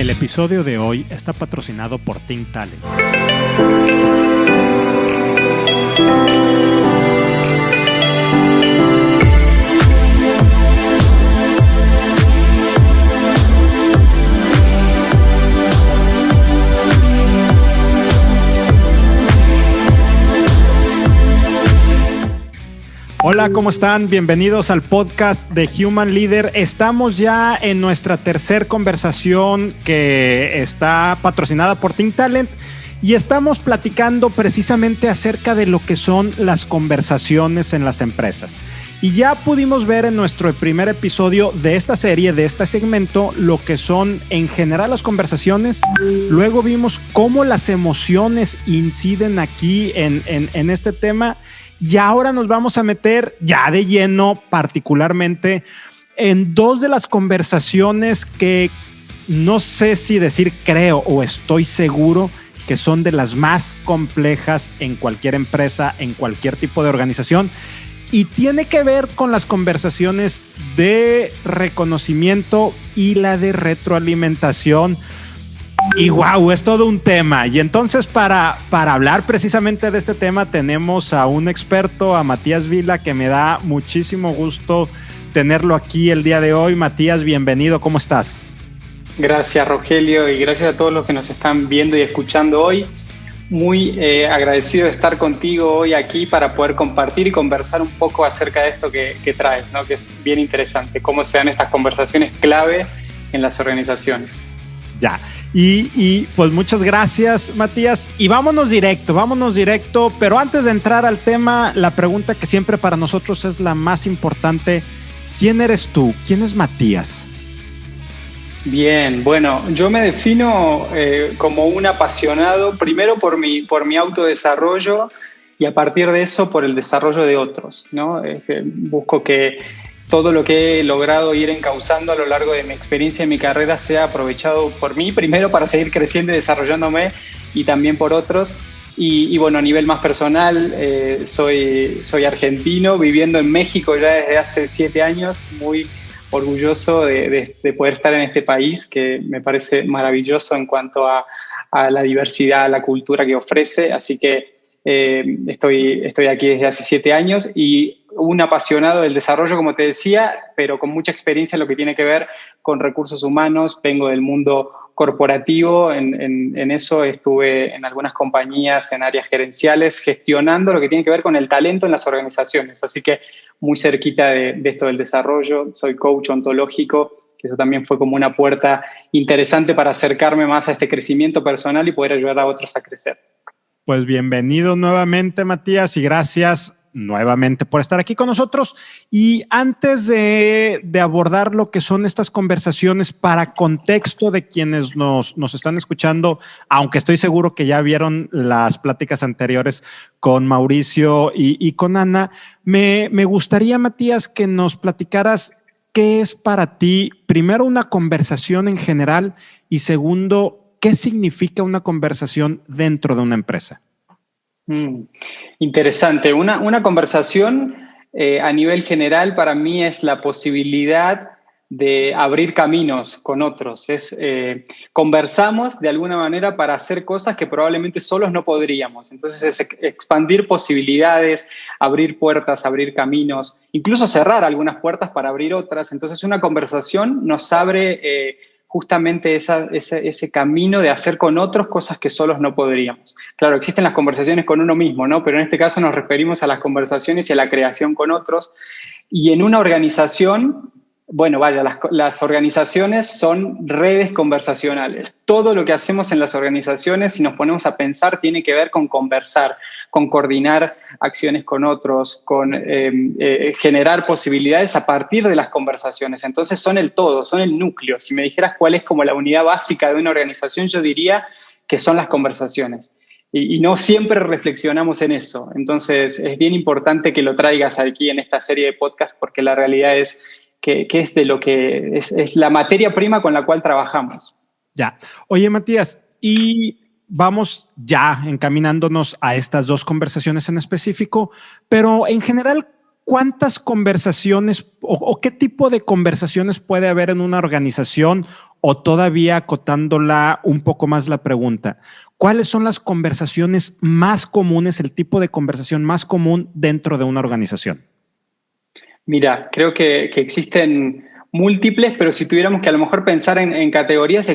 El episodio de hoy está patrocinado por Think Talent. Hola, ¿cómo están? Bienvenidos al podcast de Human Leader. Estamos ya en nuestra tercera conversación que está patrocinada por Think Talent y estamos platicando precisamente acerca de lo que son las conversaciones en las empresas. Y ya pudimos ver en nuestro primer episodio de esta serie, de este segmento, lo que son en general las conversaciones. Luego vimos cómo las emociones inciden aquí en este tema. Y ahora nos vamos a meter ya de lleno, particularmente en dos de las conversaciones que no sé si decir creo o estoy seguro que son de las más complejas en cualquier empresa, en cualquier tipo de organización. Y tiene que ver con las conversaciones de reconocimiento y la de retroalimentación. Y wow, es todo un tema. Y entonces para hablar precisamente de este tema tenemos a un experto, a Matías Vila, que me da muchísimo gusto tenerlo aquí el día de hoy. Matías, bienvenido, ¿cómo estás? Gracias, Rogelio, y gracias a todos los que nos están viendo y escuchando hoy. Muy agradecido de estar contigo hoy aquí para poder compartir y conversar un poco acerca de esto que traes, ¿no? Que es bien interesante, cómo se dan estas conversaciones clave en las organizaciones. Ya. Y pues muchas gracias, Matías. Y vámonos directo. Pero antes de entrar al tema, la pregunta que siempre para nosotros es la más importante. ¿Quién eres tú? ¿Quién es Matías? Bien, bueno, yo me defino como un apasionado, primero por mi autodesarrollo y a partir de eso por el desarrollo de otros, ¿no? Busco que todo lo que he logrado ir encauzando a lo largo de mi experiencia y mi carrera sea aprovechado por mí, primero para seguir creciendo y desarrollándome y también por otros. Y bueno, a nivel más personal, soy argentino, viviendo en México ya desde hace 7 años, muy orgulloso de poder estar en este país que me parece maravilloso en cuanto a la diversidad, a la cultura que ofrece. Así que estoy aquí desde hace 7 años y un apasionado del desarrollo, como te decía, pero con mucha experiencia en lo que tiene que ver con recursos humanos. Vengo del mundo corporativo, en eso estuve en algunas compañías, en áreas gerenciales, gestionando lo que tiene que ver con el talento en las organizaciones. Así que muy cerquita de esto del desarrollo. Soy coach ontológico, que eso también fue como una puerta interesante para acercarme más a este crecimiento personal y poder ayudar a otros a crecer. Pues bienvenido nuevamente, Matías, y gracias nuevamente por estar aquí con nosotros. Y antes de abordar lo que son estas conversaciones, para contexto de quienes nos están escuchando, aunque estoy seguro que ya vieron las pláticas anteriores con Mauricio y con Ana, me gustaría, Matías, que nos platicaras qué es para ti, primero, una conversación en general y segundo, ¿qué significa una conversación dentro de una empresa? Interesante. Una conversación a nivel general para mí es la posibilidad de abrir caminos con otros. Conversamos de alguna manera para hacer cosas que probablemente solos no podríamos. Entonces es expandir posibilidades, abrir puertas, abrir caminos, incluso cerrar algunas puertas para abrir otras. Entonces una conversación nos abre justamente ese camino de hacer con otros cosas que solos no podríamos. Claro, existen las conversaciones con uno mismo, ¿no? Pero en este caso nos referimos a las conversaciones y a la creación con otros. Y en una organización, bueno, vaya, las organizaciones son redes conversacionales. Todo lo que hacemos en las organizaciones, si nos ponemos a pensar, tiene que ver con conversar, con coordinar acciones con otros, con generar posibilidades a partir de las conversaciones. Entonces son el todo, son el núcleo. Si me dijeras cuál es como la unidad básica de una organización, yo diría que son las conversaciones. Y no siempre reflexionamos en eso. Entonces es bien importante que lo traigas aquí en esta serie de podcasts porque la realidad es que es de lo que es la materia prima con la cual trabajamos. Ya. Oye, Matías, y vamos ya encaminándonos a estas dos conversaciones en específico, pero en general, ¿cuántas conversaciones o qué tipo de conversaciones puede haber en una organización? O todavía acotándola un poco más la pregunta, ¿cuáles son las conversaciones más comunes, el tipo de conversación más común dentro de una organización? Mira, creo que existen múltiples, pero si tuviéramos que a lo mejor pensar en categorías,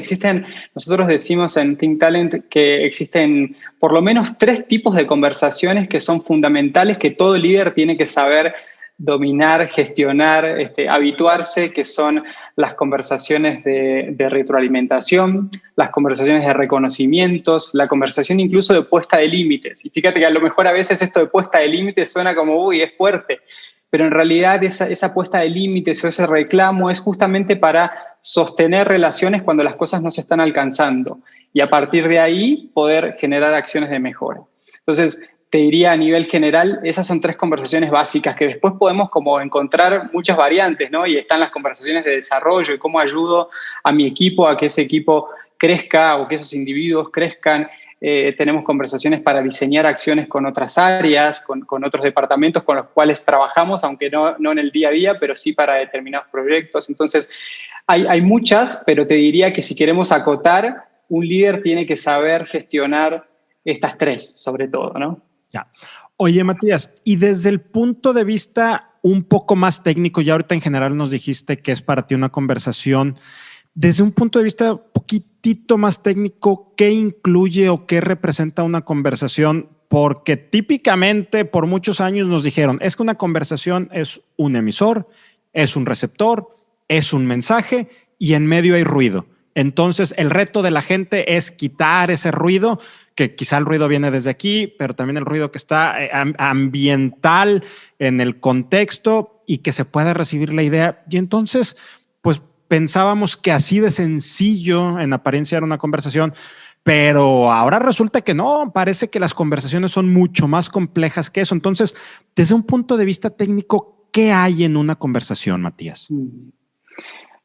nosotros decimos en Think Talent que existen por lo menos 3 tipos de conversaciones que son fundamentales, que todo líder tiene que saber dominar, gestionar, habituarse, que son las conversaciones de retroalimentación, las conversaciones de reconocimientos, la conversación incluso de puesta de límites. Y fíjate que a lo mejor a veces esto de puesta de límites suena como, uy, es fuerte, pero en realidad esa puesta de límites o ese reclamo es justamente para sostener relaciones cuando las cosas no se están alcanzando y a partir de ahí poder generar acciones de mejora. Entonces, te diría a nivel general, esas son 3 conversaciones básicas que después podemos como encontrar muchas variantes, ¿no? Y están las conversaciones de desarrollo y cómo ayudo a mi equipo a que ese equipo crezca o que esos individuos crezcan. Tenemos conversaciones para diseñar acciones con otras áreas, con otros departamentos con los cuales trabajamos, aunque no en el día a día, pero sí para determinados proyectos. Entonces, hay muchas, pero te diría que si queremos acotar, un líder tiene que saber gestionar estas 3, sobre todo, ¿no? Ya. Oye, Matías, y desde el punto de vista un poco más técnico, ya ahorita en general nos dijiste que es para ti una conversación, desde un punto de vista un poquitito más técnico, ¿qué incluye o qué representa una conversación? Porque típicamente por muchos años nos dijeron, es que una conversación es un emisor, es un receptor, es un mensaje y en medio hay ruido. Entonces, el reto de la gente es quitar ese ruido, que quizá el ruido viene desde aquí, pero también el ruido que está ambiental en el contexto y que se pueda recibir la idea. Y entonces, pues pensábamos que así de sencillo en apariencia era una conversación, pero ahora resulta que no, parece que las conversaciones son mucho más complejas que eso. Entonces, desde un punto de vista técnico, ¿qué hay en una conversación, Matías?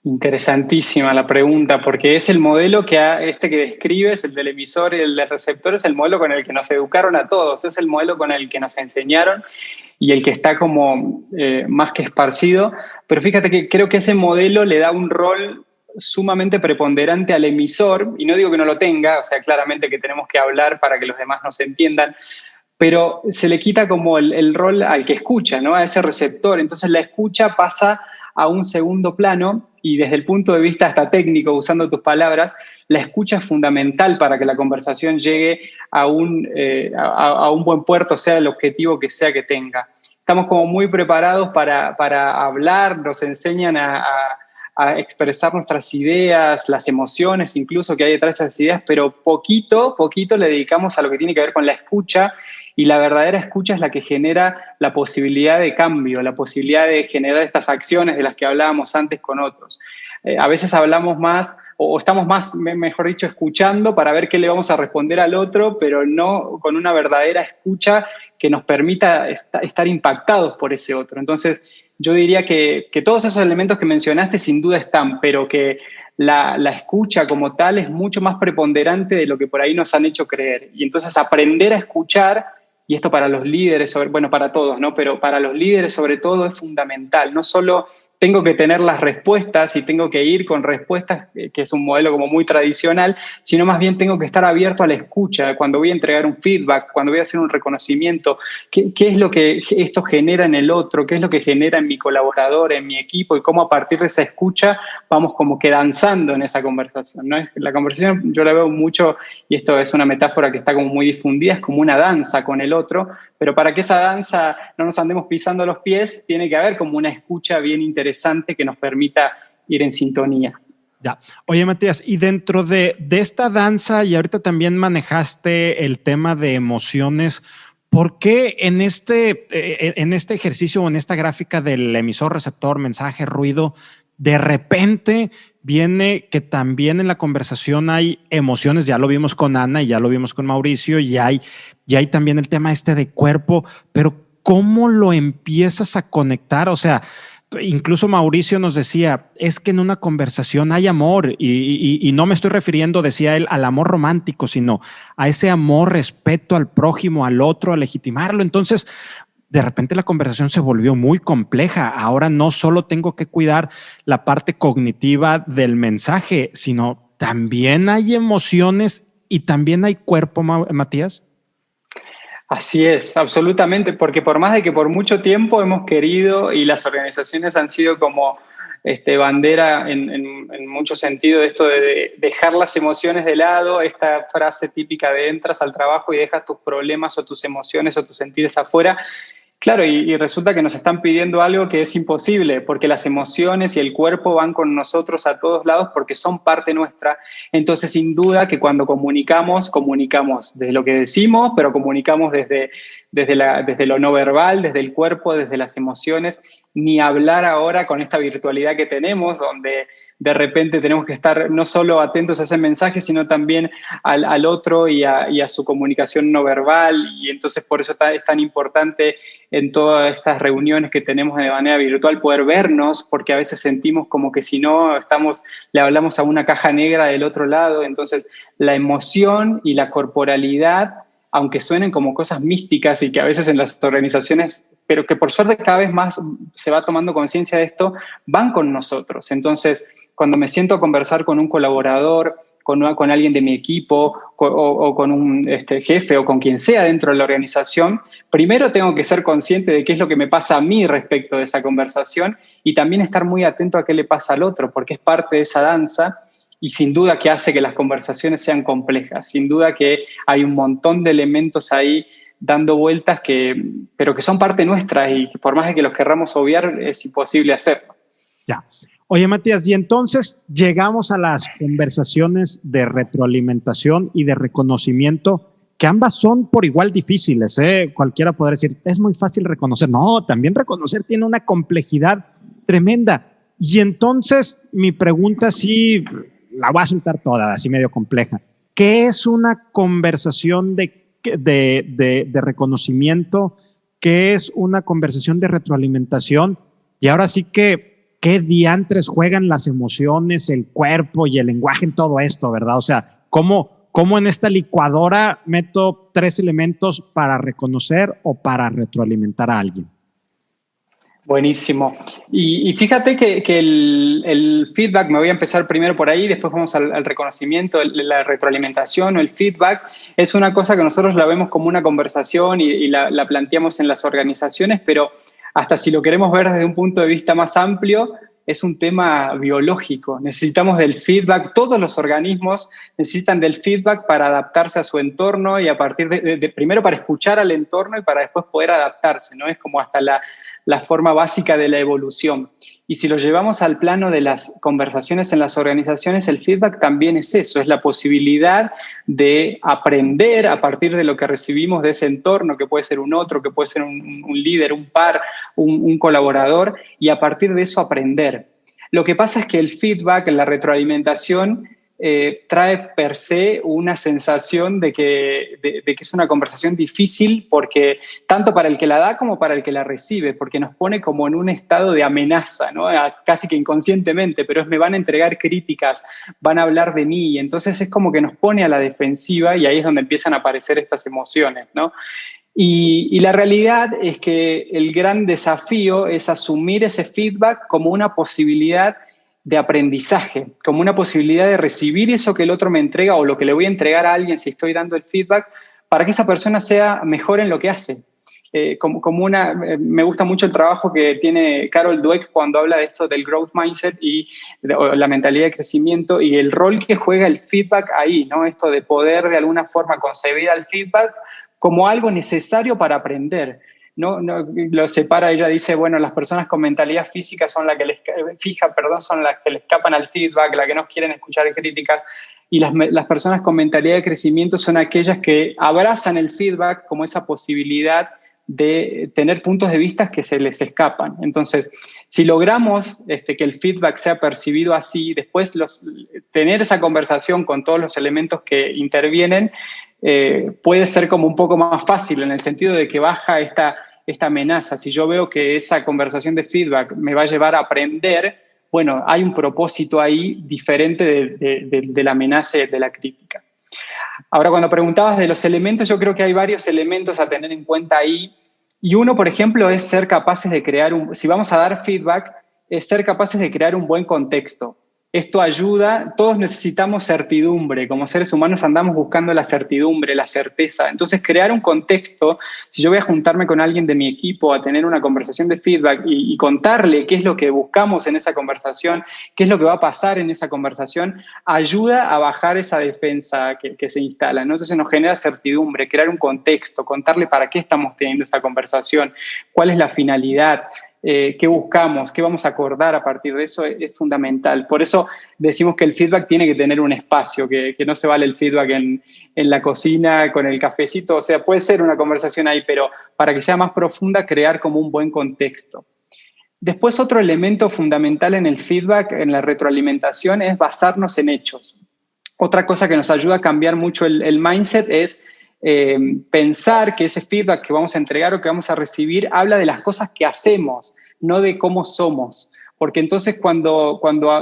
Interesantísima la pregunta, porque es el modelo que describes, el del emisor y el del receptor, es el modelo con el que nos educaron a todos, es el modelo con el que nos enseñaron y el que está como más que esparcido. Pero fíjate que creo que ese modelo le da un rol sumamente preponderante al emisor, y no digo que no lo tenga, o sea, claramente que tenemos que hablar para que los demás nos entiendan, pero se le quita como el rol al que escucha, ¿no? A ese receptor. Entonces la escucha pasa a un segundo plano y desde el punto de vista hasta técnico, usando tus palabras, la escucha es fundamental para que la conversación llegue a un buen puerto, sea el objetivo que sea que tenga. Estamos como muy preparados para hablar, nos enseñan a expresar nuestras ideas, las emociones incluso que hay detrás de esas ideas, pero poquito le dedicamos a lo que tiene que ver con la escucha. Y la verdadera escucha es la que genera la posibilidad de cambio, la posibilidad de generar estas acciones de las que hablábamos antes con otros. A veces hablamos más o estamos más, mejor dicho, escuchando para ver qué le vamos a responder al otro, pero no con una verdadera escucha que nos permita estar impactados por ese otro. Entonces, yo diría que todos esos elementos que mencionaste sin duda están, pero que la escucha como tal es mucho más preponderante de lo que por ahí nos han hecho creer. Y entonces aprender a escuchar, y esto para los líderes, bueno, para todos, ¿no? Pero para los líderes sobre todo es fundamental. No solo tengo que tener las respuestas y tengo que ir con respuestas, que es un modelo como muy tradicional, sino más bien tengo que estar abierto a la escucha, cuando voy a entregar un feedback, cuando voy a hacer un reconocimiento, qué es lo que esto genera en el otro, qué es lo que genera en mi colaborador, en mi equipo, y cómo a partir de esa escucha vamos como que danzando en esa conversación, ¿no? La conversación yo la veo mucho, y esto es una metáfora que está como muy difundida, es como una danza con el otro, pero para que esa danza no nos andemos pisando los pies, tiene que haber como una escucha bien interesante que nos permita ir en sintonía. Ya. Oye, Matías, y dentro de esta danza, y ahorita también manejaste el tema de emociones, ¿por qué en este ejercicio o en esta gráfica del emisor, receptor, mensaje, ruido, de repente viene que también en la conversación hay emociones? Ya lo vimos con Ana y ya lo vimos con Mauricio, y hay también el tema de cuerpo, pero ¿cómo lo empiezas a conectar? O sea, incluso Mauricio nos decía, es que en una conversación hay amor y no me estoy refiriendo, decía él, al amor romántico, sino a ese amor, respeto al prójimo, al otro, a legitimarlo. Entonces, de repente la conversación se volvió muy compleja. Ahora no solo tengo que cuidar la parte cognitiva del mensaje, sino también hay emociones y también hay cuerpo, Matías. Así es, absolutamente, porque por más de que por mucho tiempo hemos querido y las organizaciones han sido como bandera en mucho sentido de esto de dejar las emociones de lado, esta frase típica de entras al trabajo y dejas tus problemas o tus emociones o tus sentires afuera. Claro, y resulta que nos están pidiendo algo que es imposible, porque las emociones y el cuerpo van con nosotros a todos lados porque son parte nuestra. Entonces, sin duda que cuando comunicamos desde lo que decimos, pero comunicamos desde lo no verbal, desde el cuerpo, desde las emociones. Ni hablar ahora con esta virtualidad que tenemos, donde de repente tenemos que estar no solo atentos a ese mensaje, sino también al otro y a su comunicación no verbal. Y entonces por eso es tan importante en todas estas reuniones que tenemos de manera virtual poder vernos, porque a veces sentimos como que si no le hablamos a una caja negra del otro lado. Entonces la emoción y la corporalidad, aunque suenen como cosas místicas y que a veces en las organizaciones, pero que por suerte cada vez más se va tomando conciencia de esto, van con nosotros. Entonces, cuando me siento a conversar con un colaborador, con alguien de mi equipo o con un jefe o con quien sea dentro de la organización, primero tengo que ser consciente de qué es lo que me pasa a mí respecto de esa conversación y también estar muy atento a qué le pasa al otro, porque es parte de esa danza. Y sin duda que hace que las conversaciones sean complejas, sin duda que hay un montón de elementos ahí dando vueltas pero que son parte nuestra y que por más de que los querramos obviar es imposible hacerlo. Ya. Oye, Matías, y entonces llegamos a las conversaciones de retroalimentación y de reconocimiento, que ambas son por igual difíciles, ¿eh? Cualquiera podrá decir, es muy fácil reconocer. No, también reconocer tiene una complejidad tremenda. Y entonces mi pregunta sí la voy a soltar toda, así medio compleja. ¿Qué es una conversación de reconocimiento? ¿Qué es una conversación de retroalimentación? Y ahora sí que, ¿qué diantres juegan las emociones, el cuerpo y el lenguaje en todo esto, verdad? O sea, ¿cómo en esta licuadora meto 3 elementos para reconocer o para retroalimentar a alguien? Buenísimo. Y fíjate que el feedback, me voy a empezar primero por ahí, después vamos al reconocimiento, la retroalimentación o el feedback, es una cosa que nosotros la vemos como una conversación y la planteamos en las organizaciones, pero hasta si lo queremos ver desde un punto de vista más amplio, es un tema biológico. Necesitamos del feedback, todos los organismos necesitan del feedback para adaptarse a su entorno y a partir primero para escuchar al entorno y para después poder adaptarse, ¿no? Es como hasta la forma básica de la evolución. Y si lo llevamos al plano de las conversaciones en las organizaciones, el feedback también es eso, es la posibilidad de aprender a partir de lo que recibimos de ese entorno, que puede ser un otro, que puede ser un líder, un par, un colaborador, y a partir de eso aprender. Lo que pasa es que el feedback, la retroalimentación, trae per se una sensación de que es una conversación difícil porque tanto para el que la da como para el que la recibe, porque nos pone como en un estado de amenaza, ¿no? Casi que inconscientemente, pero me van a entregar críticas, van a hablar de mí, y entonces es como que nos pone a la defensiva y ahí es donde empiezan a aparecer estas emociones, ¿no? Y la realidad es que el gran desafío es asumir ese feedback como una posibilidad de aprendizaje, como una posibilidad de recibir eso que el otro me entrega o lo que le voy a entregar a alguien si estoy dando el feedback para que esa persona sea mejor en lo que hace. Me gusta mucho el trabajo que tiene Carol Dweck cuando habla de esto del growth mindset y la mentalidad de crecimiento y el rol que juega el feedback ahí, ¿no? Esto de poder de alguna forma concebir al feedback como algo necesario para aprender. No, lo separa, ella dice, bueno, las personas con mentalidad física son las que son las que le escapan al feedback, las que no quieren escuchar críticas, y las personas con mentalidad de crecimiento son aquellas que abrazan el feedback como esa posibilidad de tener puntos de vista que se les escapan. Entonces, si logramos que el feedback sea percibido así, después tener esa conversación con todos los elementos que intervienen, puede ser como un poco más fácil en el sentido de que baja esta amenaza. Si yo veo que esa conversación de feedback me va a llevar a aprender, bueno, hay un propósito ahí diferente de la amenaza y de la crítica. Ahora, cuando preguntabas de los elementos, yo creo que hay varios elementos a tener en cuenta ahí. Y uno, por ejemplo, es ser capaces de crear si vamos a dar feedback, es ser capaces de crear un buen contexto. Esto ayuda, todos necesitamos certidumbre, como seres humanos andamos buscando la certidumbre, la certeza. Entonces, crear un contexto, si yo voy a juntarme con alguien de mi equipo a tener una conversación de feedback y contarle qué es lo que buscamos en esa conversación, qué es lo que va a pasar en esa conversación, ayuda a bajar esa defensa que se instala, ¿no? Entonces nos genera certidumbre, crear un contexto, contarle para qué estamos teniendo esta conversación, cuál es la finalidad. ¿Qué buscamos? ¿Qué vamos a acordar a partir de eso? Es fundamental. Por eso decimos que el feedback tiene que tener un espacio, que no se vale el feedback en la cocina con el cafecito. O sea, puede ser una conversación ahí, pero para que sea más profunda, crear como un buen contexto. Después, otro elemento fundamental en el feedback, en la retroalimentación, es basarnos en hechos. Otra cosa que nos ayuda a cambiar mucho el mindset es pensar que ese feedback que vamos a entregar o que vamos a recibir habla de las cosas que hacemos, no de cómo somos. Porque entonces cuando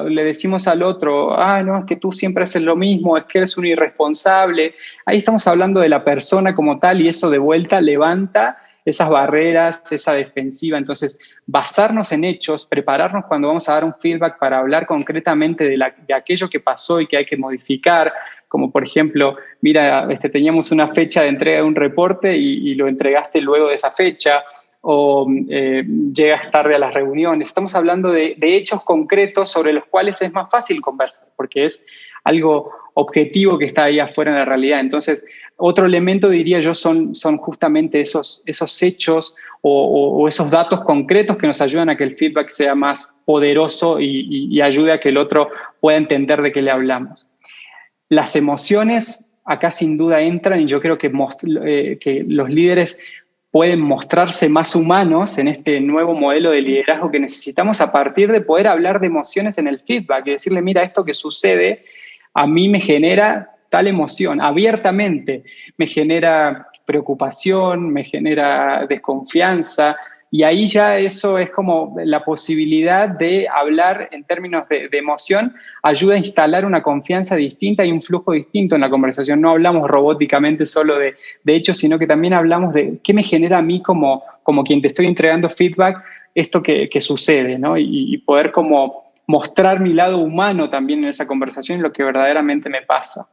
le decimos al otro, no, es que tú siempre haces lo mismo, es que eres un irresponsable, ahí estamos hablando de la persona como tal y eso de vuelta levanta esas barreras, esa defensiva. Entonces, basarnos en hechos, prepararnos cuando vamos a dar un feedback para hablar concretamente de aquello que pasó y que hay que modificar, como por ejemplo, mira, teníamos una fecha de entrega de un reporte y lo entregaste luego de esa fecha, o llegas tarde a las reuniones. Estamos hablando de hechos concretos sobre los cuales es más fácil conversar, porque es algo objetivo que está ahí afuera en la realidad. Entonces, otro elemento, diría yo, son justamente esos hechos o esos datos concretos que nos ayudan a que el feedback sea más poderoso y ayude a que el otro pueda entender de qué le hablamos. Las emociones acá sin duda entran y yo creo que los líderes pueden mostrarse más humanos en este nuevo modelo de liderazgo que necesitamos a partir de poder hablar de emociones en el feedback y decirle, mira, esto que sucede a mí me genera tal emoción, abiertamente, me genera preocupación, me genera desconfianza, y ahí ya eso es como la posibilidad de hablar en términos de emoción, ayuda a instalar una confianza distinta y un flujo distinto en la conversación. No hablamos robóticamente solo de hechos, sino que también hablamos de qué me genera a mí como quien te estoy entregando feedback, esto que sucede, ¿no? Y poder como mostrar mi lado humano también en esa conversación, lo que verdaderamente me pasa.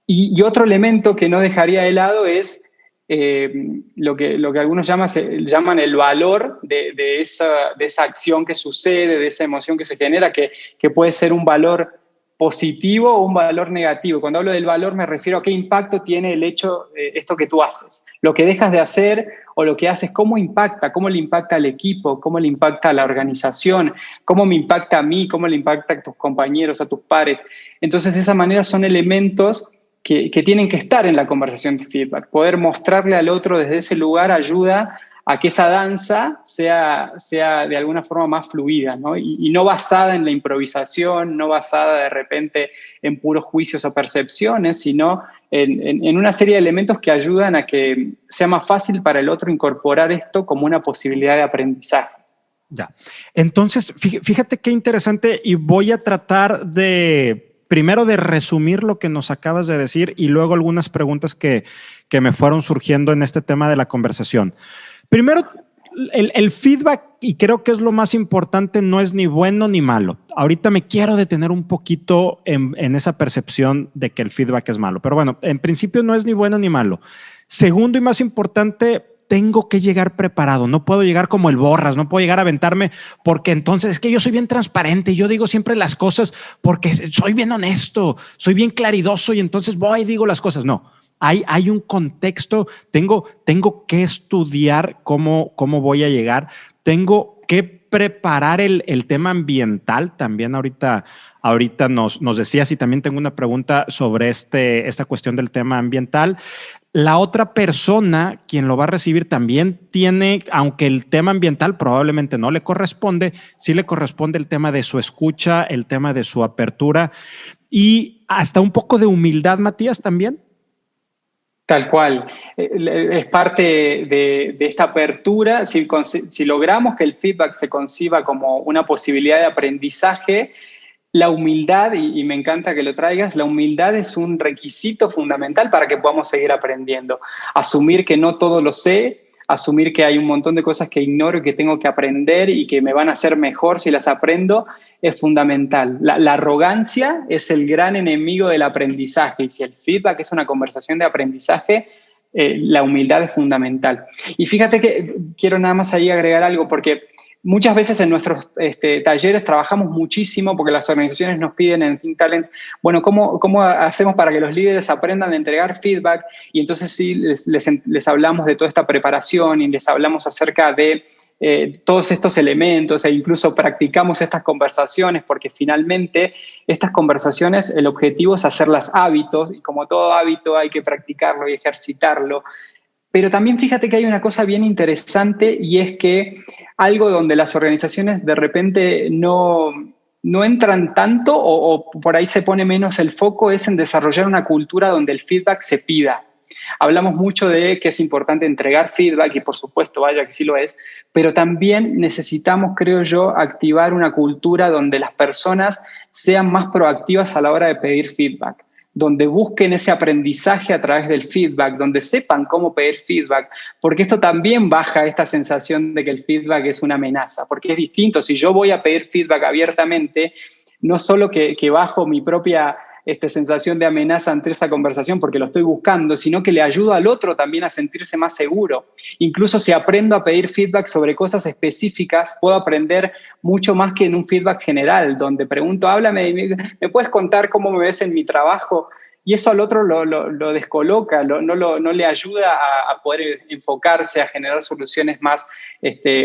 Y otro elemento que no dejaría de lado es lo que algunos llaman el valor de esa acción que sucede, de esa emoción que se genera, que puede ser un valor positivo o un valor negativo. Cuando hablo del valor me refiero a qué impacto tiene el hecho de esto que tú haces. Lo que dejas de hacer o lo que haces, cómo impacta, cómo le impacta al equipo, cómo le impacta a la organización, cómo me impacta a mí, cómo le impacta a tus compañeros, a tus pares. Entonces, de esa manera son elementos que tienen que estar en la conversación de feedback. Poder mostrarle al otro desde ese lugar ayuda a que esa danza sea de alguna forma más fluida, ¿no? Y no basada en la improvisación, no basada de repente en puros juicios o percepciones, sino en una serie de elementos que ayudan a que sea más fácil para el otro incorporar esto como una posibilidad de aprendizaje. Ya. Entonces, fíjate qué interesante, y voy a tratar primero de resumir lo que nos acabas de decir y luego algunas preguntas que me fueron surgiendo en este tema de la conversación. Primero, el feedback, y creo que es lo más importante, no es ni bueno ni malo. Ahorita me quiero detener un poquito en esa percepción de que el feedback es malo, pero bueno, en principio no es ni bueno ni malo. Segundo y más importante, tengo que llegar preparado, no puedo llegar como el Borras, no puedo llegar a aventarme porque entonces es que yo soy bien transparente y yo digo siempre las cosas porque soy bien honesto, soy bien claridoso y entonces voy y digo las cosas. No, hay un contexto, tengo que estudiar cómo voy a llegar, tengo que preparar el tema ambiental. También ahorita nos decías, y también tengo una pregunta sobre esta cuestión del tema ambiental. La otra persona, quien lo va a recibir, también tiene, aunque el tema ambiental probablemente no le corresponde, sí le corresponde el tema de su escucha, el tema de su apertura y hasta un poco de humildad, Matías, también. Tal cual. Es parte de esta apertura. Si logramos que el feedback se conciba como una posibilidad de aprendizaje, la humildad, y me encanta que lo traigas, la humildad es un requisito fundamental para que podamos seguir aprendiendo. Asumir que no todo lo sé, asumir que hay un montón de cosas que ignoro y que tengo que aprender y que me van a hacer mejor si las aprendo, es fundamental. La arrogancia es el gran enemigo del aprendizaje y si el feedback es una conversación de aprendizaje, la humildad es fundamental. Y fíjate que quiero nada más ahí agregar algo porque muchas veces en nuestros talleres trabajamos muchísimo porque las organizaciones nos piden en Think Talent, bueno, ¿cómo hacemos para que los líderes aprendan a entregar feedback? Y entonces sí, les hablamos de toda esta preparación y les hablamos acerca de todos estos elementos e incluso practicamos estas conversaciones porque finalmente estas conversaciones, el objetivo es hacerlas hábitos y como todo hábito hay que practicarlo y ejercitarlo. Pero también fíjate que hay una cosa bien interesante y es que algo donde las organizaciones de repente no entran tanto o por ahí se pone menos el foco es en desarrollar una cultura donde el feedback se pida. Hablamos mucho de que es importante entregar feedback y por supuesto, vaya que sí lo es, pero también necesitamos, creo yo, activar una cultura donde las personas sean más proactivas a la hora de pedir feedback, donde busquen ese aprendizaje a través del feedback, donde sepan cómo pedir feedback, porque esto también baja esta sensación de que el feedback es una amenaza, porque es distinto. Si yo voy a pedir feedback abiertamente, no solo que bajo mi propia sensación de amenaza ante esa conversación porque lo estoy buscando, sino que le ayudo al otro también a sentirse más seguro. Incluso si aprendo a pedir feedback sobre cosas específicas, puedo aprender mucho más que en un feedback general, donde pregunto, háblame, ¿me puedes contar cómo me ves en mi trabajo? Y eso al otro lo descoloca, no le ayuda a poder enfocarse, a generar soluciones más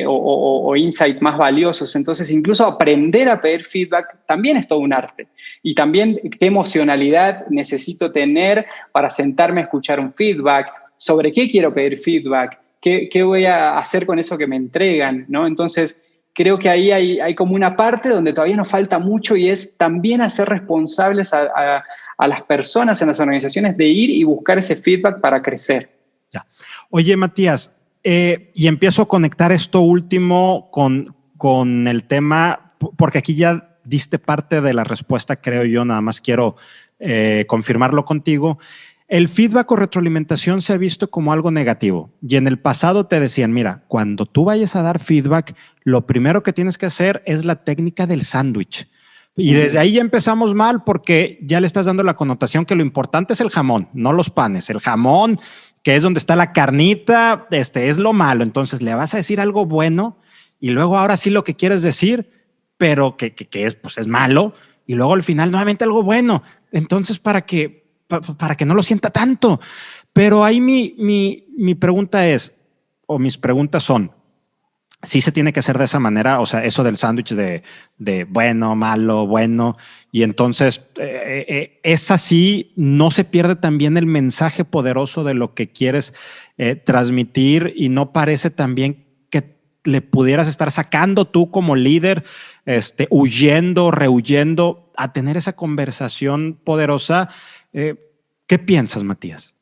o insights más valiosos. Entonces, incluso aprender a pedir feedback también es todo un arte. Y también qué emocionalidad necesito tener para sentarme a escuchar un feedback, sobre qué quiero pedir feedback, qué voy a hacer con eso que me entregan, ¿no? Entonces, creo que ahí hay como una parte donde todavía nos falta mucho y es también hacer responsables a las personas en las organizaciones de ir y buscar ese feedback para crecer. Ya. Oye, Matías, y empiezo a conectar esto último con el tema, porque aquí ya diste parte de la respuesta, creo yo, nada más quiero confirmarlo contigo. El feedback o retroalimentación se ha visto como algo negativo y en el pasado te decían, mira, cuando tú vayas a dar feedback, lo primero que tienes que hacer es la técnica del sándwich. Y desde ahí ya empezamos mal porque ya le estás dando la connotación que lo importante es el jamón, no los panes. El jamón, que es donde está la carnita, es lo malo. Entonces le vas a decir algo bueno y luego ahora sí lo que quieres decir, pero que es, pues es malo. Y luego al final nuevamente algo bueno. Entonces para que no lo sienta tanto. Pero ahí mi pregunta es, o mis preguntas son, sí se tiene que hacer de esa manera, o sea, eso del sándwich de bueno, malo, bueno, y entonces es así, no se pierde también el mensaje poderoso de lo que quieres transmitir y no parece también que le pudieras estar sacando tú como líder, huyendo, rehuyendo a tener esa conversación poderosa. ¿Qué piensas, Matías?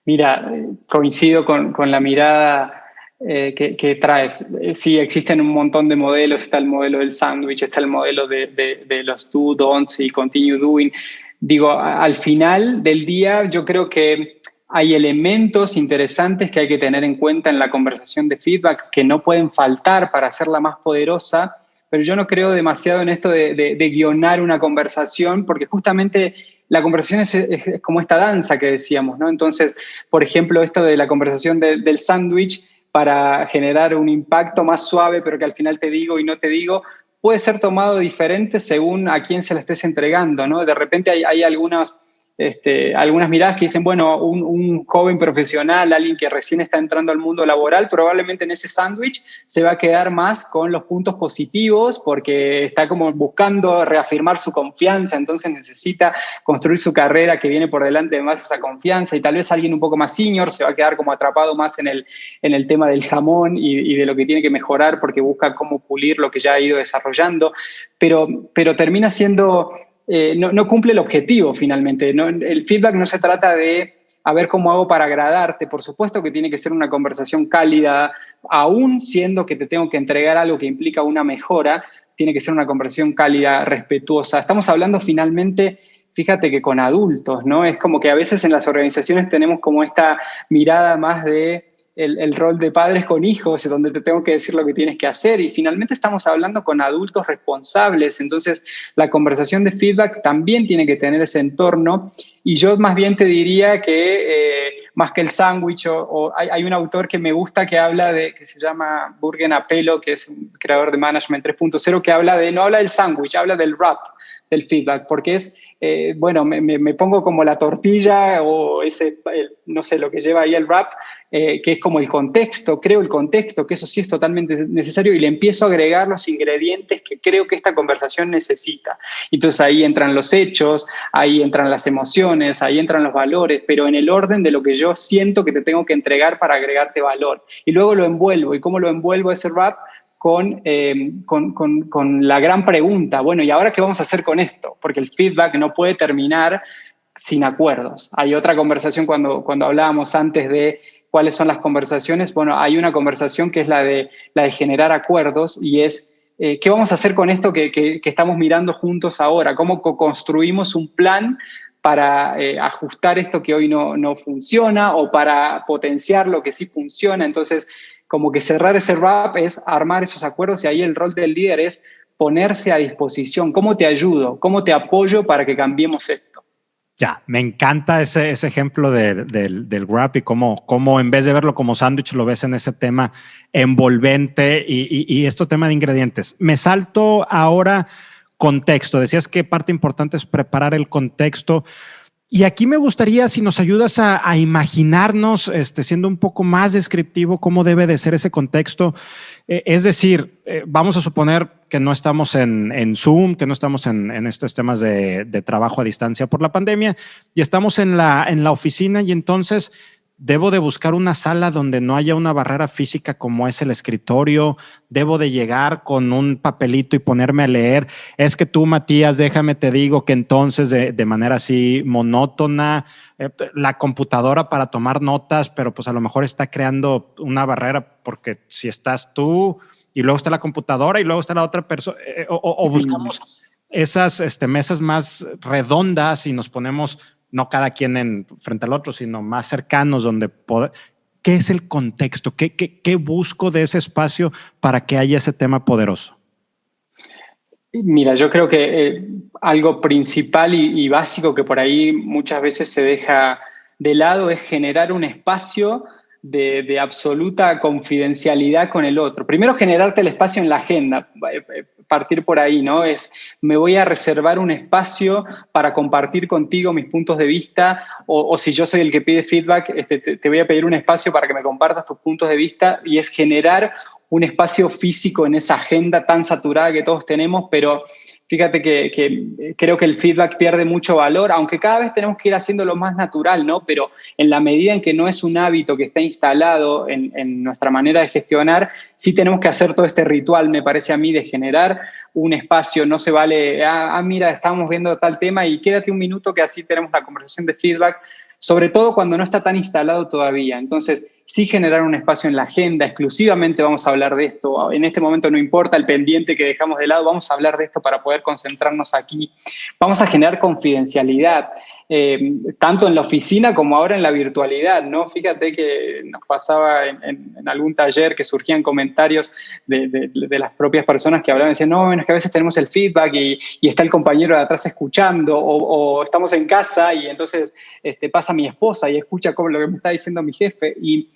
Mira, coincido con la mirada que traes. Sí, existen un montón de modelos, está el modelo del sándwich, está el modelo de los do, don'ts y continue doing. Digo, al final del día yo creo que hay elementos interesantes que hay que tener en cuenta en la conversación de feedback que no pueden faltar para hacerla más poderosa, pero yo no creo demasiado en esto de guionar una conversación porque justamente la conversación es como esta danza que decíamos, ¿no? Entonces, por ejemplo, esto de la conversación del sándwich, para generar un impacto más suave, pero que al final te digo y no te digo, puede ser tomado diferente según a quién se la estés entregando, ¿no? De repente hay algunas miradas que dicen, bueno, un joven profesional, alguien que recién está entrando al mundo laboral, probablemente en ese sándwich se va a quedar más con los puntos positivos porque está como buscando reafirmar su confianza, entonces necesita construir su carrera que viene por delante de más esa confianza y tal vez alguien un poco más senior se va a quedar como atrapado más en el tema del jamón y de lo que tiene que mejorar porque busca cómo pulir lo que ya ha ido desarrollando, pero termina siendo... no cumple el objetivo finalmente. ¿No? El feedback no se trata de a ver cómo hago para agradarte. Por supuesto que tiene que ser una conversación cálida, aún siendo que te tengo que entregar algo que implica una mejora, tiene que ser una conversación cálida, respetuosa. Estamos hablando finalmente, fíjate que con adultos, ¿no? Es como que a veces en las organizaciones tenemos como esta mirada más de el rol de padres con hijos, donde te tengo que decir lo que tienes que hacer, y finalmente estamos hablando con adultos responsables. Entonces la conversación de feedback también tiene que tener ese entorno, y yo más bien te diría que más que el sándwich, hay un autor que me gusta que habla que se llama Jürgen Apelo, que es un creador de Management 3.0, que no habla del sándwich, habla del wrap, del feedback, porque es, me pongo como la tortilla o no sé, lo que lleva ahí el wrap, que es como el contexto, creo el contexto, que eso sí es totalmente necesario, y le empiezo a agregar los ingredientes que creo que esta conversación necesita. Entonces ahí entran los hechos, ahí entran las emociones, ahí entran los valores, pero en el orden de lo que yo siento que te tengo que entregar para agregarte valor. Y luego lo envuelvo. ¿Y cómo lo envuelvo ese wrap? Con la gran pregunta, bueno, ¿y ahora qué vamos a hacer con esto? Porque el feedback no puede terminar sin acuerdos. Hay otra conversación cuando hablábamos antes de cuáles son las conversaciones. Bueno, hay una conversación que es la de generar acuerdos, y es ¿qué vamos a hacer con esto que estamos mirando juntos ahora? ¿Cómo construimos un plan para ajustar esto que hoy no funciona, o para potenciar lo que sí funciona? Entonces, como que cerrar ese wrap es armar esos acuerdos, y ahí el rol del líder es ponerse a disposición. ¿Cómo te ayudo? ¿Cómo te apoyo para que cambiemos esto? Ya, me encanta ese ejemplo del wrap, y cómo en vez de verlo como sándwich lo ves en ese tema envolvente y este tema de ingredientes. Me salto ahora contexto. Decías que parte importante es preparar el contexto. Y aquí me gustaría si nos ayudas a imaginarnos, siendo un poco más descriptivo, cómo debe de ser ese contexto. Es decir, vamos a suponer que no estamos en Zoom, que no estamos en estos temas de trabajo a distancia por la pandemia, y estamos en la oficina, y entonces debo de buscar una sala donde no haya una barrera física como es el escritorio. Debo de llegar con un papelito y ponerme a leer. Es que tú, Matías, déjame te digo que entonces de manera así monótona, la computadora para tomar notas, pero pues a lo mejor está creando una barrera, porque si estás tú y luego está la computadora y luego está la otra persona, o buscamos esas mesas más redondas y nos ponemos no cada quien frente al otro, sino más cercanos, donde poder. ¿Qué es el contexto? ¿Qué busco de ese espacio para que haya ese tema poderoso? Mira, yo creo que algo principal y básico que por ahí muchas veces se deja de lado es generar un espacio de absoluta confidencialidad con el otro. Primero, generarte el espacio en la agenda, partir por ahí, ¿no? Me voy a reservar un espacio para compartir contigo mis puntos de vista, o si yo soy el que pide feedback, te voy a pedir un espacio para que me compartas tus puntos de vista, y es generar un espacio físico en esa agenda tan saturada que todos tenemos. Pero fíjate que creo que el feedback pierde mucho valor, aunque cada vez tenemos que ir haciéndolo más natural, ¿no? Pero en la medida en que no es un hábito que está instalado en nuestra manera de gestionar, sí tenemos que hacer todo este ritual, me parece a mí, de generar un espacio. No se vale, mira, estamos viendo tal tema y quédate un minuto, que así tenemos la conversación de feedback, sobre todo cuando no está tan instalado todavía. Entonces, sí generar un espacio en la agenda, exclusivamente vamos a hablar de esto. En este momento no importa el pendiente que dejamos de lado, vamos a hablar de esto para poder concentrarnos aquí. Vamos a generar confidencialidad, tanto en la oficina como ahora en la virtualidad, ¿no? Fíjate que nos pasaba en algún taller que surgían comentarios de las propias personas que hablaban, decían, no, es que a veces tenemos el feedback y está el compañero de atrás escuchando, o estamos en casa y entonces pasa mi esposa y escucha lo que me está diciendo mi jefe. Y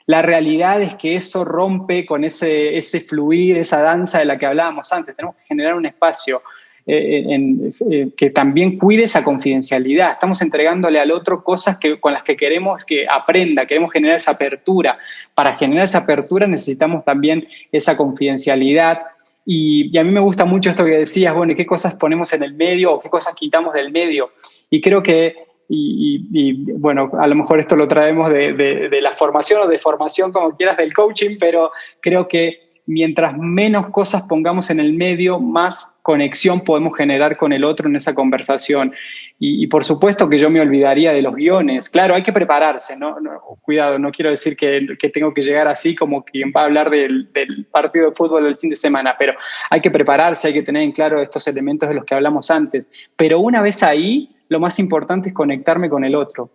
la realidad es que eso rompe con ese fluir, esa danza de la que hablábamos antes. Tenemos que generar un espacio que también cuide esa confidencialidad. Estamos entregándole al otro cosas con las que queremos que aprenda, queremos generar esa apertura. Para generar esa apertura necesitamos también esa confidencialidad. Y a mí me gusta mucho esto que decías, bueno, ¿qué cosas ponemos en el medio o qué cosas quitamos del medio? Y creo que bueno, a lo mejor esto lo traemos de la formación o de formación, como quieras, del coaching, pero creo que mientras menos cosas pongamos en el medio, más conexión podemos generar con el otro en esa conversación. Y por supuesto que yo me olvidaría de los guiones. Claro, hay que prepararse, ¿no? Cuidado, no quiero decir que tengo que llegar así como quien va a hablar del partido de fútbol del fin de semana, pero hay que prepararse, hay que tener en claro estos elementos de los que hablamos antes. Pero una vez ahí, lo más importante es conectarme con el otro.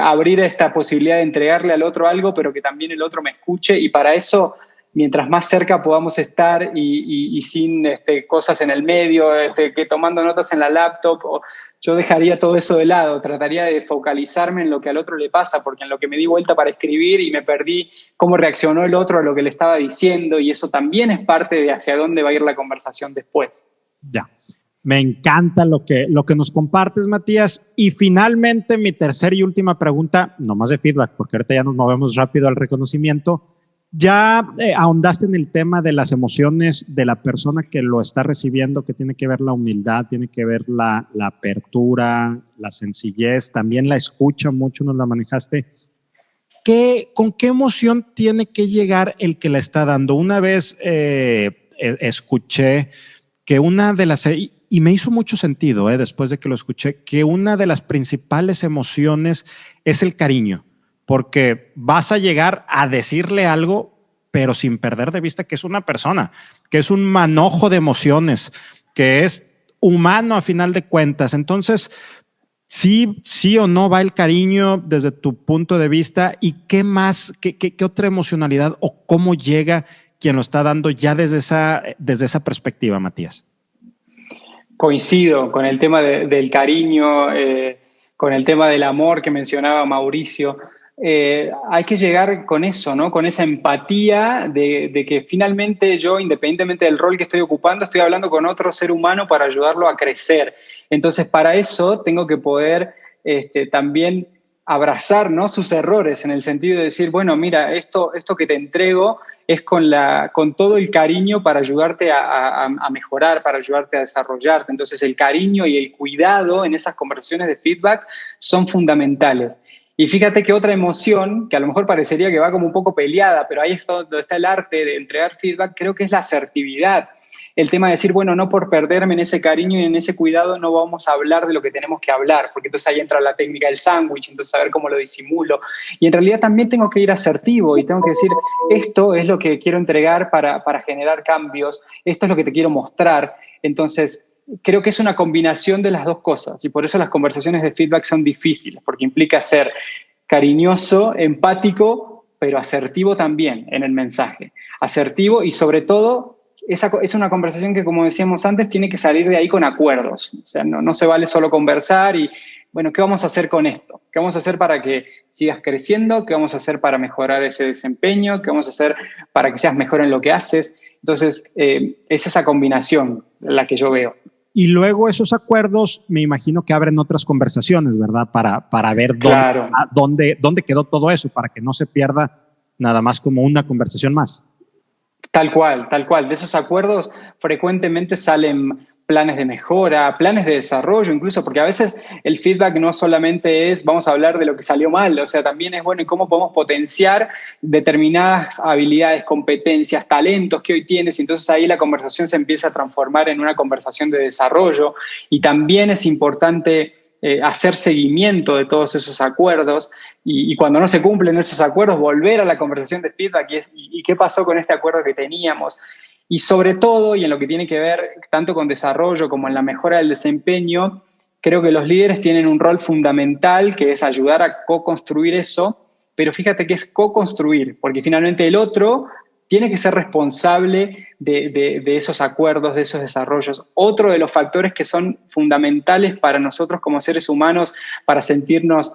abrir esta posibilidad de entregarle al otro algo, pero que también el otro me escuche. Y para eso, mientras más cerca podamos estar y sin cosas en el medio, que tomando notas en la laptop, yo dejaría todo eso de lado, trataría de focalizarme en lo que al otro le pasa, porque en lo que me di vuelta para escribir y me perdí cómo reaccionó el otro a lo que le estaba diciendo, y eso también es parte de hacia dónde va a ir la conversación después. Ya, me encanta lo que nos compartes, Matías. Y finalmente, mi tercera y última pregunta, no más de feedback, porque ahorita ya nos movemos rápido al reconocimiento. Ya ahondaste en el tema de las emociones de la persona que lo está recibiendo, que tiene que ver la humildad, tiene que ver la apertura, la sencillez, también la escucha, mucho nos la manejaste. ¿Con qué emoción tiene que llegar el que la está dando? Una vez escuché que una de las, y me hizo mucho sentido después de que lo escuché, que una de las principales emociones es el cariño. Porque vas a llegar a decirle algo, pero sin perder de vista que es una persona, que es un manojo de emociones, que es humano a final de cuentas. Entonces, sí o no va el cariño desde tu punto de vista, y qué más, qué otra emocionalidad o cómo llega quien lo está dando ya desde esa perspectiva, Matías. Coincido con el tema del cariño, con el tema del amor que mencionaba Mauricio. Hay que llegar con eso, ¿no? Con esa empatía de que finalmente yo, independientemente del rol que estoy ocupando, estoy hablando con otro ser humano para ayudarlo a crecer. Entonces, para eso tengo que poder también abrazar, ¿no?, sus errores, en el sentido de decir, bueno, mira, esto que te entrego es con todo el cariño para ayudarte a mejorar, para ayudarte a desarrollarte. Entonces, el cariño y el cuidado en esas conversaciones de feedback son fundamentales. Y fíjate que otra emoción, que a lo mejor parecería que va como un poco peleada, pero ahí es donde está el arte de entregar feedback, creo que es la asertividad. El tema de decir, bueno, no por perderme en ese cariño y en ese cuidado no vamos a hablar de lo que tenemos que hablar, porque entonces ahí entra la técnica del sándwich, entonces saber cómo lo disimulo. Y en realidad también tengo que ir asertivo y tengo que decir, esto es lo que quiero entregar para generar cambios, esto es lo que te quiero mostrar. Entonces, creo que es una combinación de las dos cosas, y por eso las conversaciones de feedback son difíciles, porque implica ser cariñoso, empático, pero asertivo también en el mensaje. Asertivo y sobre todo, es una conversación que, como decíamos antes, tiene que salir de ahí con acuerdos. O sea, no se vale solo conversar y, bueno, ¿qué vamos a hacer con esto? ¿Qué vamos a hacer para que sigas creciendo? ¿Qué vamos a hacer para mejorar ese desempeño? ¿Qué vamos a hacer para que seas mejor en lo que haces? Entonces, es esa combinación la que yo veo. Y luego esos acuerdos, me imagino que abren otras conversaciones, ¿verdad? Para ver dónde quedó todo eso, para que no se pierda nada más como una conversación más. Tal cual, tal cual. De esos acuerdos frecuentemente salen planes de mejora, planes de desarrollo incluso, porque a veces el feedback no solamente es vamos a hablar de lo que salió mal, o sea, también es bueno, ¿y cómo podemos potenciar determinadas habilidades, competencias, talentos que hoy tienes? Y entonces ahí la conversación se empieza a transformar en una conversación de desarrollo, y también es importante hacer seguimiento de todos esos acuerdos, y cuando no se cumplen esos acuerdos, volver a la conversación de feedback y qué pasó con este acuerdo que teníamos. Y sobre todo, y en lo que tiene que ver tanto con desarrollo como en la mejora del desempeño, creo que los líderes tienen un rol fundamental, que es ayudar a co-construir eso, pero fíjate que es co-construir, porque finalmente el otro tiene que ser responsable de esos acuerdos, de esos desarrollos. Otro de los factores que son fundamentales para nosotros como seres humanos, para sentirnos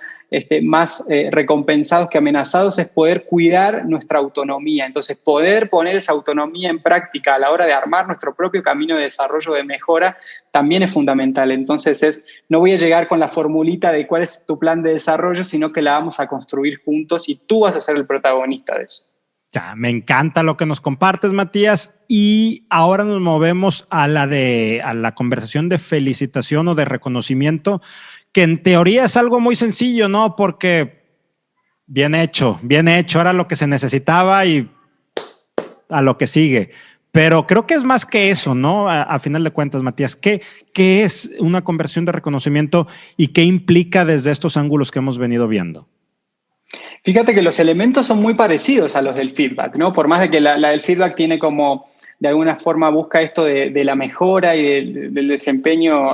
más recompensados que amenazados, es poder cuidar nuestra autonomía. Entonces, poder poner esa autonomía en práctica a la hora de armar nuestro propio camino de desarrollo, de mejora, también es fundamental. Entonces, no voy a llegar con la formulita de cuál es tu plan de desarrollo, sino que la vamos a construir juntos y tú vas a ser el protagonista de eso. Ya, me encanta lo que nos compartes, Matías. Y ahora nos movemos a la conversación de felicitación o de reconocimiento, que en teoría es algo muy sencillo, ¿no? Porque bien hecho, era lo que se necesitaba y a lo que sigue. Pero creo que es más que eso, ¿no? A final de cuentas, Matías, ¿qué es una conversación de reconocimiento y qué implica desde estos ángulos que hemos venido viendo? Fíjate que los elementos son muy parecidos a los del feedback, ¿no? Por más de que la del feedback tiene como, de alguna forma busca esto de la mejora y del desempeño,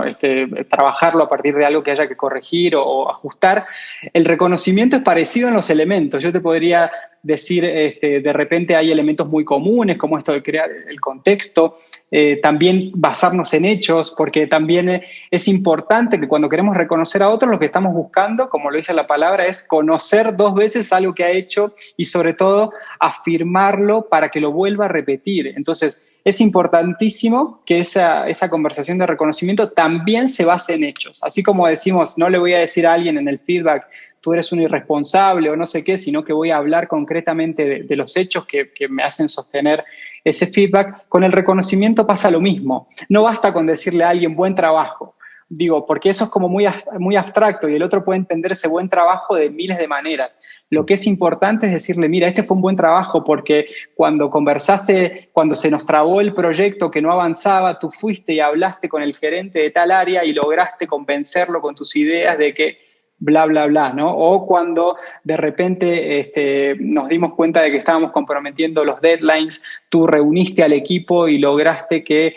trabajarlo a partir de algo que haya que corregir o ajustar, el reconocimiento es parecido en los elementos. Yo te podría decir, de repente hay elementos muy comunes, como esto de crear el contexto, también basarnos en hechos, porque también es importante que cuando queremos reconocer a otros, lo que estamos buscando, como lo dice la palabra, es conocer 2 veces algo que ha hecho y sobre todo afirmarlo para que lo vuelva a repetir. Entonces, es importantísimo que esa conversación de reconocimiento también se base en hechos. Así como decimos, no le voy a decir a alguien en el feedback, tú eres un irresponsable o no sé qué, sino que voy a hablar concretamente de los hechos que me hacen sostener ese feedback. Con el reconocimiento pasa lo mismo. No basta con decirle a alguien buen trabajo, digo, porque eso es como muy abstracto y el otro puede entender ese buen trabajo de miles de maneras. Lo que es importante es decirle, mira, este fue un buen trabajo porque cuando conversaste, cuando se nos trabó el proyecto que no avanzaba, tú fuiste y hablaste con el gerente de tal área y lograste convencerlo con tus ideas de que bla, bla, bla, ¿no? O cuando de repente nos dimos cuenta de que estábamos comprometiendo los deadlines, tú reuniste al equipo y lograste que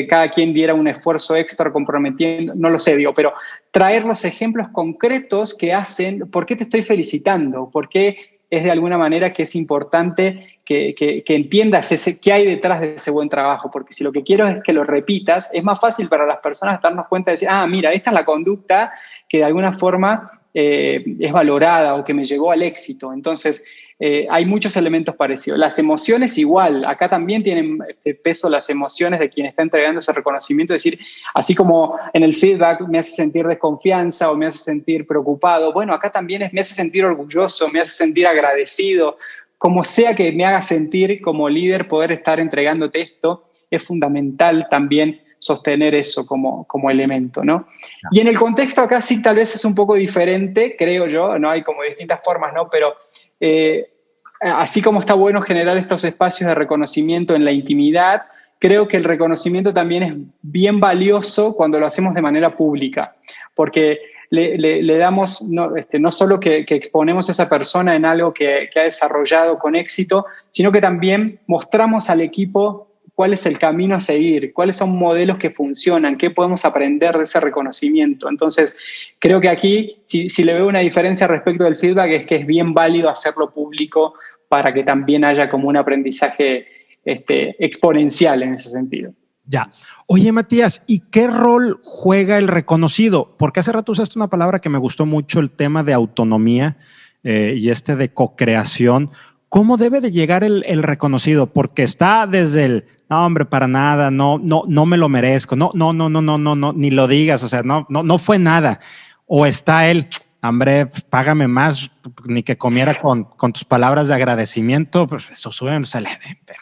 cada quien diera un esfuerzo extra comprometiendo, no lo sé, digo, pero traer los ejemplos concretos que hacen, ¿por qué te estoy felicitando? ¿Por qué es de alguna manera que es importante que entiendas qué hay detrás de ese buen trabajo? Porque si lo que quiero es que lo repitas, es más fácil para las personas darnos cuenta de decir, mira, esta es la conducta que de alguna forma es valorada o que me llevó al éxito. Entonces, hay muchos elementos parecidos. Las emociones igual, acá también tienen peso las emociones de quien está entregando ese reconocimiento, es decir, así como en el feedback me hace sentir desconfianza o me hace sentir preocupado, bueno, acá también me hace sentir orgulloso, me hace sentir agradecido, como sea que me haga sentir como líder poder estar entregándote esto, es fundamental también sostener eso como elemento, ¿no? Y en el contexto acá sí tal vez es un poco diferente, creo yo, ¿no? Hay como distintas formas, ¿no? Pero así como está bueno generar estos espacios de reconocimiento en la intimidad, creo que el reconocimiento también es bien valioso cuando lo hacemos de manera pública, porque le damos, no solo que exponemos a esa persona en algo que ha desarrollado con éxito, sino que también mostramos al equipo cuál es el camino a seguir, cuáles son modelos que funcionan, qué podemos aprender de ese reconocimiento. Entonces, creo que aquí, si le veo una diferencia respecto del feedback, es que es bien válido hacerlo público para que también haya como un aprendizaje exponencial en ese sentido. Ya. Oye, Matías, ¿y qué rol juega el reconocido? Porque hace rato usaste una palabra que me gustó mucho, el tema de autonomía y de co-creación. ¿Cómo debe de llegar el reconocido? Porque está desde el no, hombre, para nada, no me lo merezco, no, ni lo digas, o sea, no fue nada. O está el, hombre, págame más, ni que comiera con tus palabras de agradecimiento, pues eso sale de...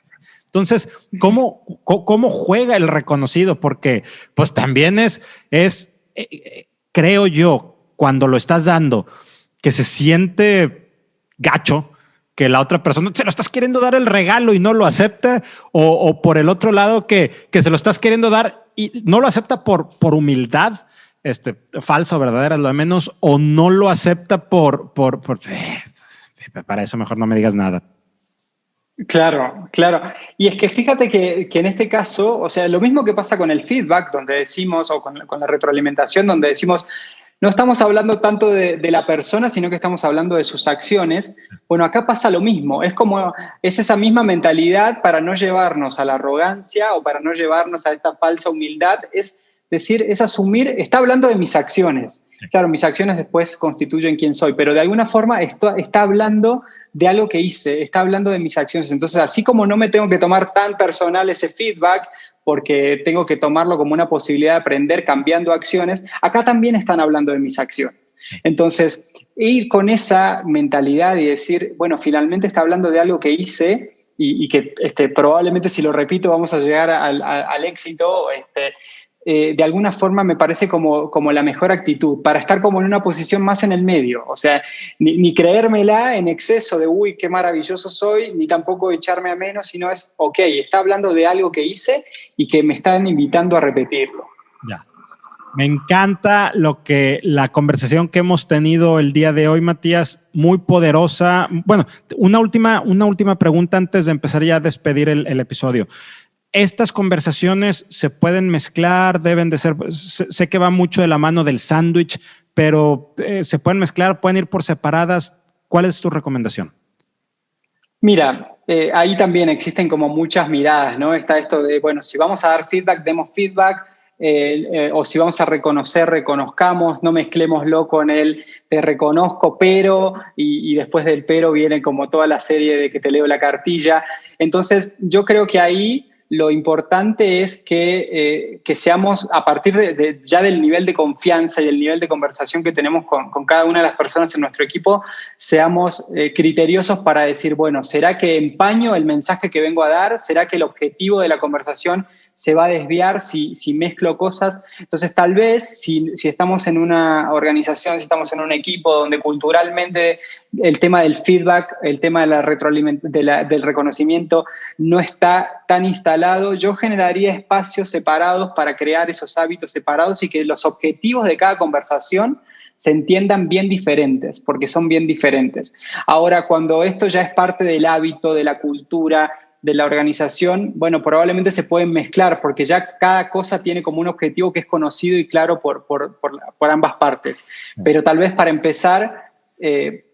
Entonces, ¿cómo juega el reconocido? Porque pues también creo yo, cuando lo estás dando, que se siente gacho, que la otra persona se lo estás queriendo dar el regalo y no lo acepta, o por el otro lado que se lo estás queriendo dar y no lo acepta por humildad, falsa o verdadera, lo de menos, o no lo acepta para eso mejor no me digas nada. Claro. Y es que fíjate que en este caso, o sea, lo mismo que pasa con el feedback, donde decimos, o con la retroalimentación, donde decimos, no estamos hablando tanto de la persona, sino que estamos hablando de sus acciones. Bueno, acá pasa lo mismo. Es esa misma mentalidad para no llevarnos a la arrogancia o para no llevarnos a esta falsa humildad. Es decir, es asumir, está hablando de mis acciones. Claro, mis acciones después constituyen quién soy, pero de alguna forma está hablando de algo que hice, está hablando de mis acciones. Entonces, así como no me tengo que tomar tan personal ese feedback, porque tengo que tomarlo como una posibilidad de aprender cambiando acciones, acá también están hablando de mis acciones. Entonces, ir con esa mentalidad y decir, bueno, finalmente está hablando de algo que hice y que probablemente si lo repito vamos a llegar al éxito, de alguna forma me parece como la mejor actitud, para estar como en una posición más en el medio. O sea, ni creérmela en exceso de, uy, qué maravilloso soy, ni tampoco echarme a menos, sino es, ok, está hablando de algo que hice y que me están invitando a repetirlo. Ya. Me encanta la conversación que hemos tenido el día de hoy, Matías, muy poderosa. Bueno, una última pregunta antes de empezar ya a despedir el episodio. ¿Estas conversaciones se pueden mezclar? ¿Deben de ser? Sé que va mucho de la mano del sándwich, pero ¿se pueden mezclar? ¿Pueden ir por separadas? ¿Cuál es tu recomendación? Mira, ahí también existen como muchas miradas, ¿no? Está esto de, bueno, si vamos a dar feedback, demos feedback. O si vamos a reconocer, reconozcamos, no mezclémoslo con el te reconozco, pero, y después del pero viene como toda la serie de que te leo la cartilla. Entonces, yo creo que ahí lo importante es que seamos, a partir ya del nivel de confianza y el nivel de conversación que tenemos con cada una de las personas en nuestro equipo, seamos criteriosos para decir, bueno, ¿será que empaño el mensaje que vengo a dar? ¿Será que el objetivo de la conversación se va a desviar si mezclo cosas? Entonces, tal vez, si estamos en una organización, si estamos en un equipo donde culturalmente el tema del feedback, el tema de del reconocimiento no está tan instalado, yo generaría espacios separados para crear esos hábitos separados y que los objetivos de cada conversación se entiendan bien diferentes, porque son bien diferentes. Ahora, cuando esto ya es parte del hábito, de la cultura, de la organización, bueno, probablemente se pueden mezclar porque ya cada cosa tiene como un objetivo que es conocido y claro por ambas partes. Pero tal vez para empezar,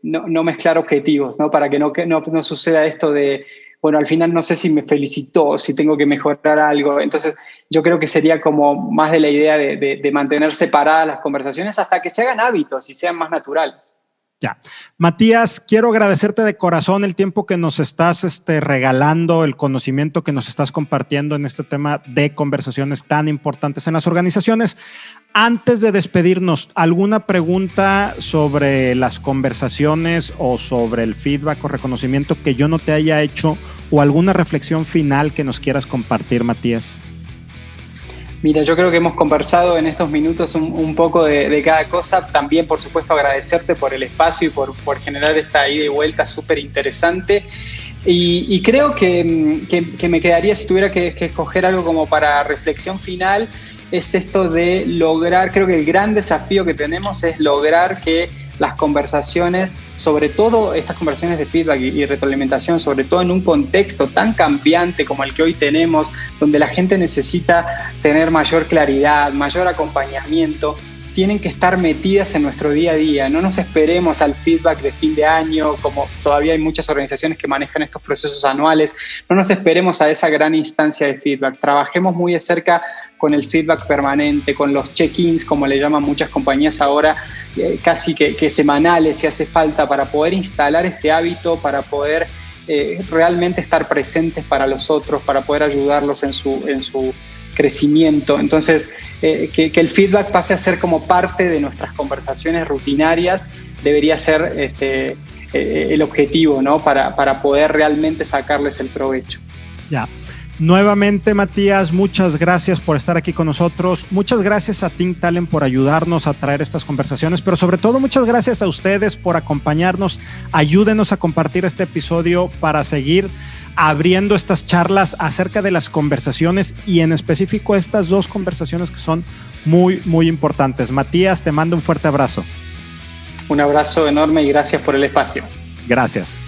no mezclar objetivos, ¿no? Para que no suceda esto de, bueno, al final no sé si me felicitó o si tengo que mejorar algo. Entonces, yo creo que sería como más de la idea de mantener separadas las conversaciones hasta que se hagan hábitos y sean más naturales. Ya. Matías, quiero agradecerte de corazón el tiempo que nos estás regalando, el conocimiento que nos estás compartiendo en este tema de conversaciones tan importantes en las organizaciones. Antes de despedirnos, ¿alguna pregunta sobre las conversaciones o sobre el feedback o reconocimiento que yo no te haya hecho o alguna reflexión final que nos quieras compartir, Matías? Mira, yo creo que hemos conversado en estos minutos un poco de cada cosa. También, por supuesto, agradecerte por el espacio y por generar esta ida y vuelta súper interesante. Y creo que me quedaría, si tuviera que escoger algo como para reflexión final, es esto de lograr, creo que el gran desafío que tenemos es lograr que las conversaciones, sobre todo estas conversaciones de feedback y retroalimentación, sobre todo en un contexto tan cambiante como el que hoy tenemos, donde la gente necesita tener mayor claridad, mayor acompañamiento, tienen que estar metidas en nuestro día a día. No nos esperemos al feedback de fin de año, como todavía hay muchas organizaciones que manejan estos procesos anuales. No nos esperemos a esa gran instancia de feedback. Trabajemos muy de cerca con el feedback permanente, con los check-ins, como le llaman muchas compañías ahora, casi que semanales si hace falta, para poder instalar este hábito, para poder realmente estar presentes para los otros, para poder ayudarlos en su crecimiento. Entonces, que el feedback pase a ser como parte de nuestras conversaciones rutinarias debería ser el objetivo, ¿no? Para poder realmente sacarles el provecho. Ya. Nuevamente, Matías, muchas gracias por estar aquí con nosotros. Muchas gracias a Think Talent por ayudarnos a traer estas conversaciones, pero sobre todo muchas gracias a ustedes por acompañarnos. Ayúdenos a compartir este episodio para seguir abriendo estas charlas acerca de las conversaciones y en específico estas dos conversaciones que son muy, muy importantes. Matías, te mando un fuerte abrazo. Un abrazo enorme y gracias por el espacio. Gracias.